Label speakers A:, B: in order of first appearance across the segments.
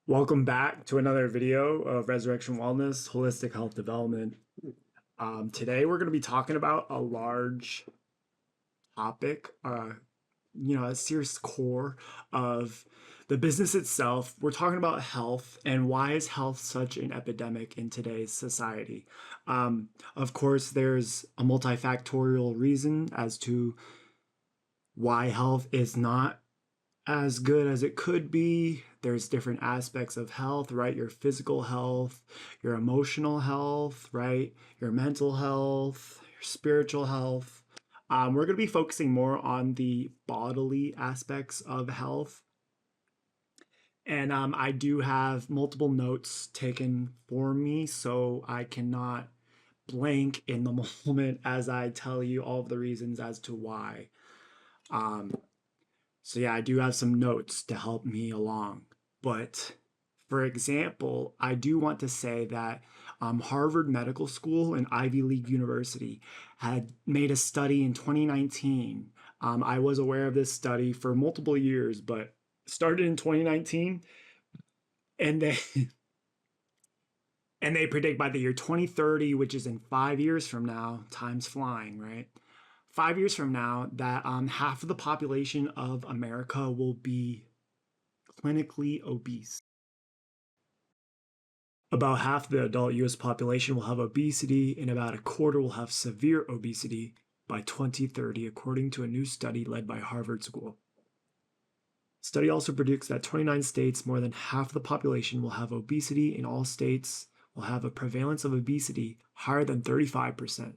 A: Welcome back to another video of Resurrection Wellness, Holistic Health Development. Today we're going to be talking about a large topic, a serious core of the business itself. We're talking about health and why is health such an epidemic in today's society. Of course, there's a multifactorial reason as to why health is not as good as it could be. There's different aspects of health, right? Your physical health, your emotional health, right? Your mental health, your spiritual health. We're going to be focusing more on the bodily aspects of health. And I do have multiple notes taken for me, so I cannot blank in the moment as I tell you all of the reasons as to why. So yeah, I do have some notes to help me along. But for example, I do want to say that Harvard Medical School and Ivy League University had made a study in 2019. I was aware of this study for multiple years, but started in 2019, and they and they predict by the year 2030, which is in 5 years from now, time's flying, right? 5 years from now, that half of the population of America will be clinically obese. About half the adult US population will have obesity, and about a quarter will have severe obesity by 2030, according to a new study led by Harvard School. The study also predicts that 29 states, more than half the population, will have obesity, and all states will have a prevalence of obesity higher than 35%.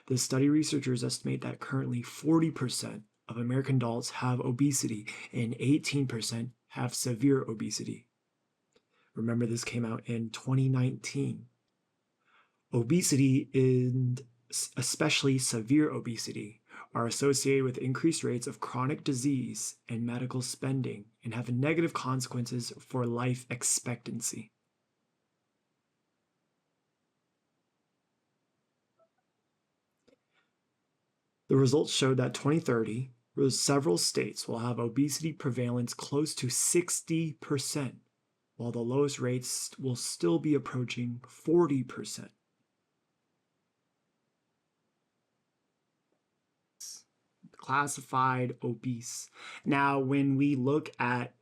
A: The study researchers estimate that currently 40% of American adults have obesity and 18% have severe obesity. Remember, this came out in 2019. Obesity, and especially severe obesity, are associated with increased rates of chronic disease and medical spending and have negative consequences for life expectancy. The results showed that 2030, several states will have obesity prevalence close to 60%, while the lowest rates will still be approaching 40%. Classified obese. Now, when we look at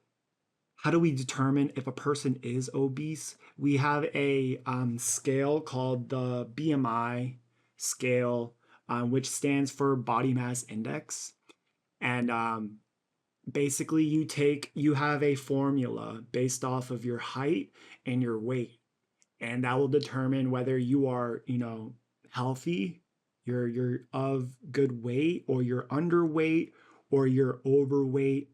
A: how do we determine if a person is obese, we have a scale called the BMI scale, which stands for body mass index. And basically you have a formula based off of your height and your weight. And that will determine whether you are, healthy, you're of good weight, or you're underweight, or you're overweight,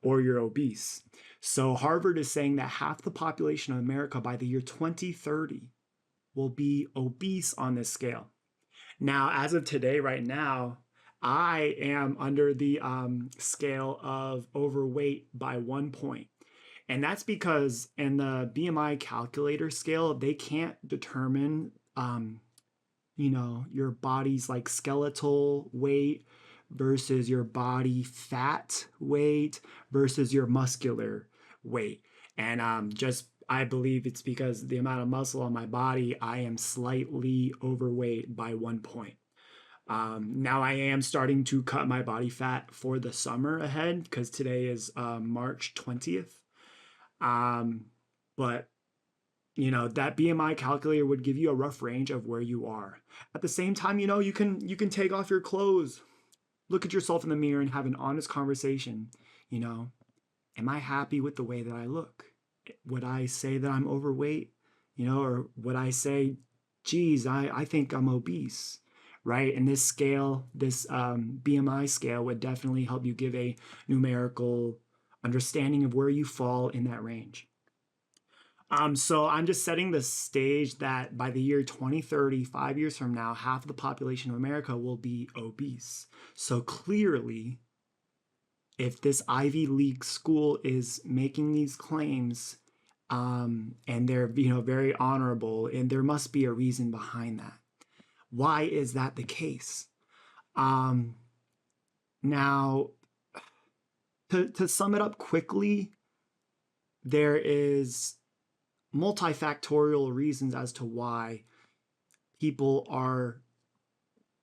A: or you're obese. So Harvard is saying that half the population of America by the year 2030 will be obese on this scale. Now, as of today, right now, I am under the scale of overweight by 1 point. And that's because in the BMI calculator scale, they can't determine, your body's like skeletal weight versus your body fat weight versus your muscular weight. And I believe it's because the amount of muscle on my body, I am slightly overweight by 1 point. Now I am starting to cut my body fat for the summer ahead because today is March 20th. But that BMI calculator would give you a rough range of where you are. At the same time, you can take off your clothes, look at yourself in the mirror and have an honest conversation. Am I happy with the way that I look? Would I say that I'm overweight? Or would I say, geez, I think I'm obese, right? And this scale, this BMI scale would definitely help you give a numerical understanding of where you fall in that range. So I'm just setting the stage that by the year 2030, 5 years from now, half of the population of America will be obese. So clearly, if this Ivy League school is making these claims, and they're very honorable, and there must be a reason behind that. Why is that the case? Now, to sum it up quickly, there is multifactorial reasons as to why people are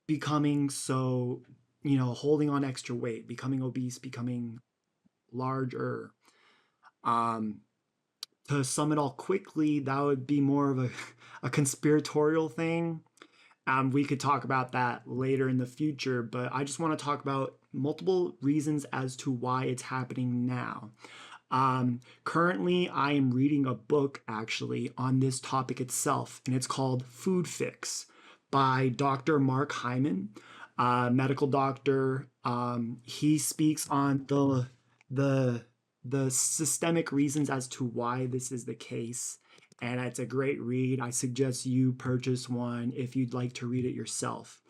A: becoming so, holding on extra weight, becoming obese, becoming larger. Um, to sum it all quickly, that would be more of a conspiratorial thing. We could talk about that later in the future, but I just want to talk about multiple reasons as to why it's happening now. Currently, I am reading a book actually on this topic itself, and it's called Food Fix by Dr. Mark Hyman, medical doctor. He speaks on the the systemic reasons as to why this is the case, and it's a great read. I suggest you purchase one if you'd like to read it yourself.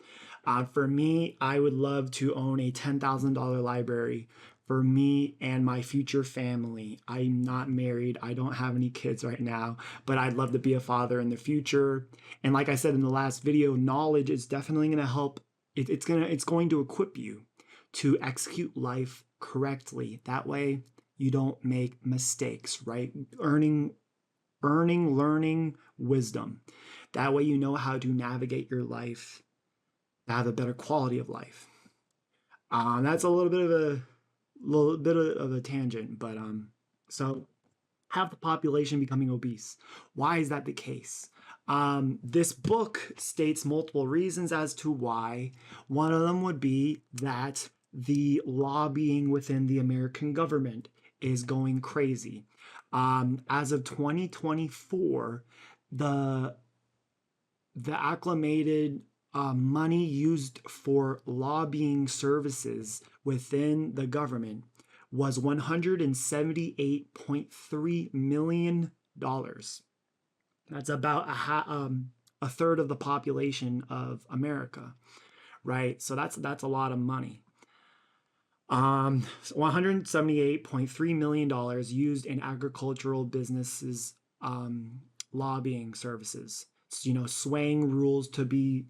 A: For me, I would love to own a $10,000 library for me and my future family. I'm not married. I don't have any kids right now, but I'd love to be a father in the future. And like I said in the last video, knowledge is definitely going to help. It's going to equip you to execute life correctly. That way you don't make mistakes, right? Learning wisdom. That way you know how to navigate your life to have a better quality of life. That's a little bit of a tangent, but so half the population becoming obese. Why is that the case? This book states multiple reasons as to why. One of them would be that the lobbying within the American government is going crazy. As of 2024, the acclimated money used for lobbying services within the government was $178.3 million. That's about a third of the population of America, right? So that's a lot of money. $178.3 million used in agricultural businesses lobbying services. Swaying rules to be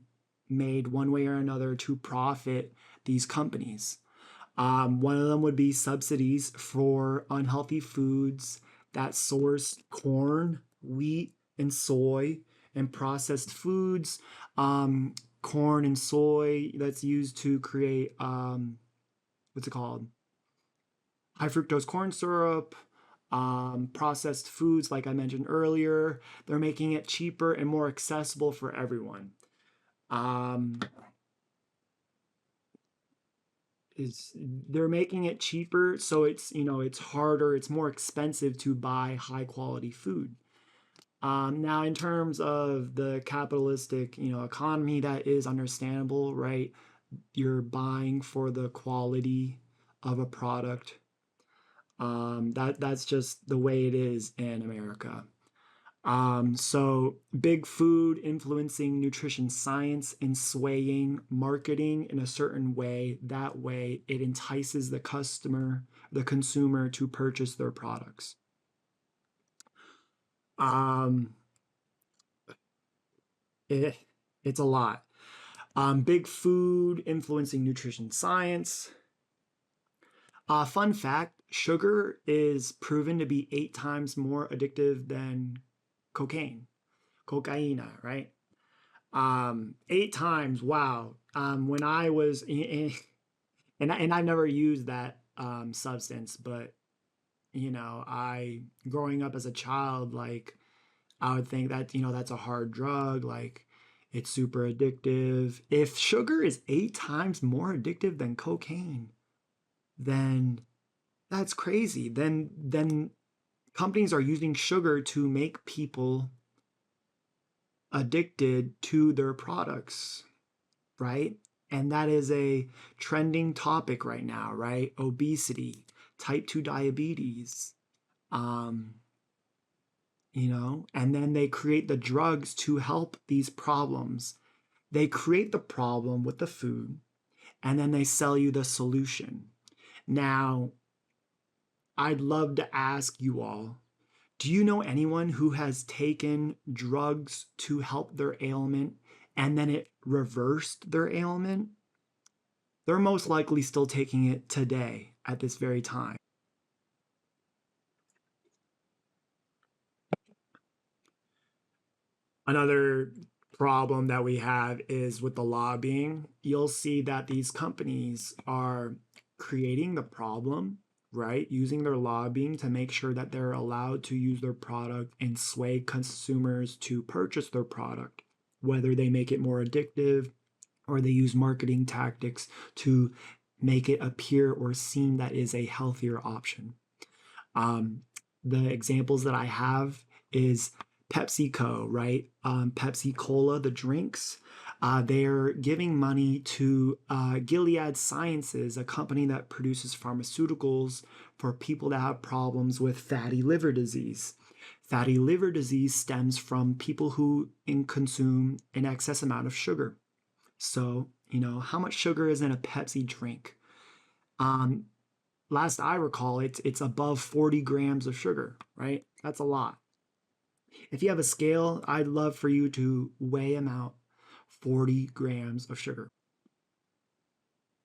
A: made one way or another to profit these companies. One of them would be subsidies for unhealthy foods that source corn, wheat, and soy, and processed foods. Corn and soy that's used to create, what's it called? High fructose corn syrup. Processed foods, like I mentioned earlier, they're making it cheaper and more accessible for everyone. They're making it cheaper, so it's harder, it's more expensive to buy high quality food. Now, in terms of the capitalistic, economy, that is understandable, right? You're buying for the quality of a product. That's just the way it is in America. So big food influencing nutrition science and swaying marketing in a certain way. That way it entices the consumer to purchase their products. It, it's a lot. Big food influencing nutrition science. Fun fact, sugar is proven to be 8 times more addictive than cocaine, right? 8 times, wow. When I was and I've never used that substance, but I growing up as a child, like I would think that that's a hard drug, like it's super addictive. If sugar is 8 times more addictive than cocaine, then that's crazy. Then companies are using sugar to make people addicted to their products, right? And that is a trending topic right now, right? Obesity, type 2 diabetes, um, and then they create the drugs to help these problems. They create the problem with the food, and then they sell you the solution. Now, I'd love to ask you all, do you know anyone who has taken drugs to help their ailment and then it reversed their ailment? They're most likely still taking it today at this very time. Another problem that we have is with the lobbying. You'll see that these companies are creating the problem, right? Using their lobbying to make sure that they're allowed to use their product and sway consumers to purchase their product, whether they make it more addictive or they use marketing tactics to make it appear or seem that is a healthier option. Um, the examples that I have is PepsiCo, right? Pepsi Cola, the drinks. They're giving money to Gilead Sciences, a company that produces pharmaceuticals for people that have problems with fatty liver disease. Fatty liver disease stems from people who consume an excess amount of sugar. So, how much sugar is in a Pepsi drink? Um, Last I recall, it's above 40 grams of sugar, right? That's a lot. If you have a scale, I'd love for you to weigh them out. 40 grams of sugar.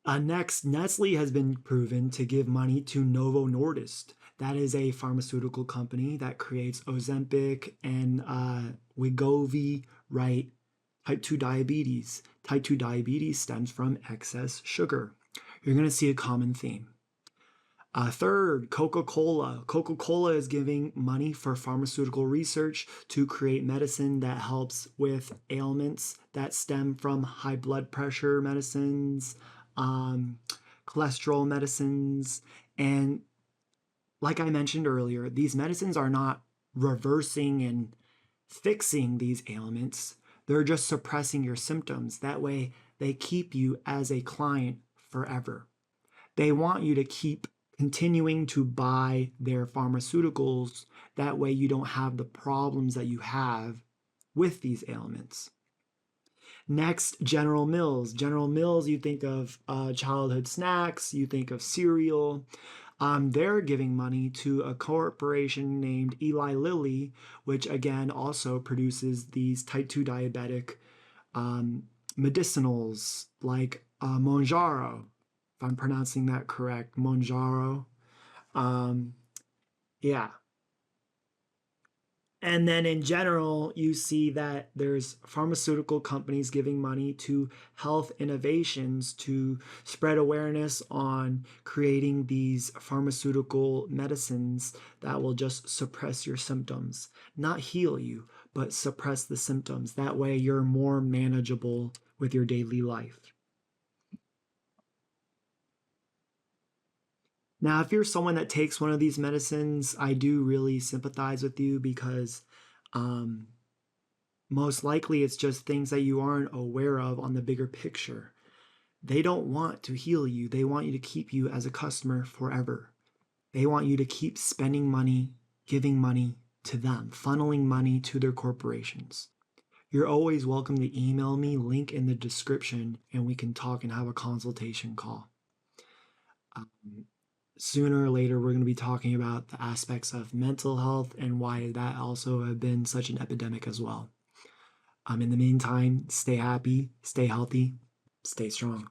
A: Next, Nestle has been proven to give money to Novo Nordisk. That is a pharmaceutical company that creates Ozempic and Wegovy, right? Type 2 diabetes. Type 2 diabetes stems from excess sugar. You're going to see a common theme. Third, Coca-Cola. Coca-Cola is giving money for pharmaceutical research to create medicine that helps with ailments that stem from high blood pressure medicines, cholesterol medicines. And like I mentioned earlier, these medicines are not reversing and fixing these ailments. They're just suppressing your symptoms. That way, they keep you as a client forever. They want you to keep continuing to buy their pharmaceuticals. That way you don't have the problems that you have with these ailments. Next, General Mills. General Mills, you think of childhood snacks, you think of cereal. They're giving money to a corporation named Eli Lilly, which again also produces these type 2 diabetic medicinals like Monjaro, if I'm pronouncing that correct, Monjaro. Um, yeah. And then in general, you see that there's pharmaceutical companies giving money to health innovations to spread awareness on creating these pharmaceutical medicines that will just suppress your symptoms, not heal you, but suppress the symptoms. That way you're more manageable with your daily life. Now, if you're someone that takes one of these medicines, I do really sympathize with you because um, most likely it's just things that you aren't aware of on the bigger picture. They don't want to heal you, they want you to keep you as a customer forever. They want you to keep spending money, giving money to them, funneling money to their corporations. You're always welcome to email me, link in the description, and we can talk and have a consultation call. Sooner or later, we're going to be talking about the aspects of mental health and why that also have been such an epidemic as well. In the meantime, stay happy, stay healthy, stay strong.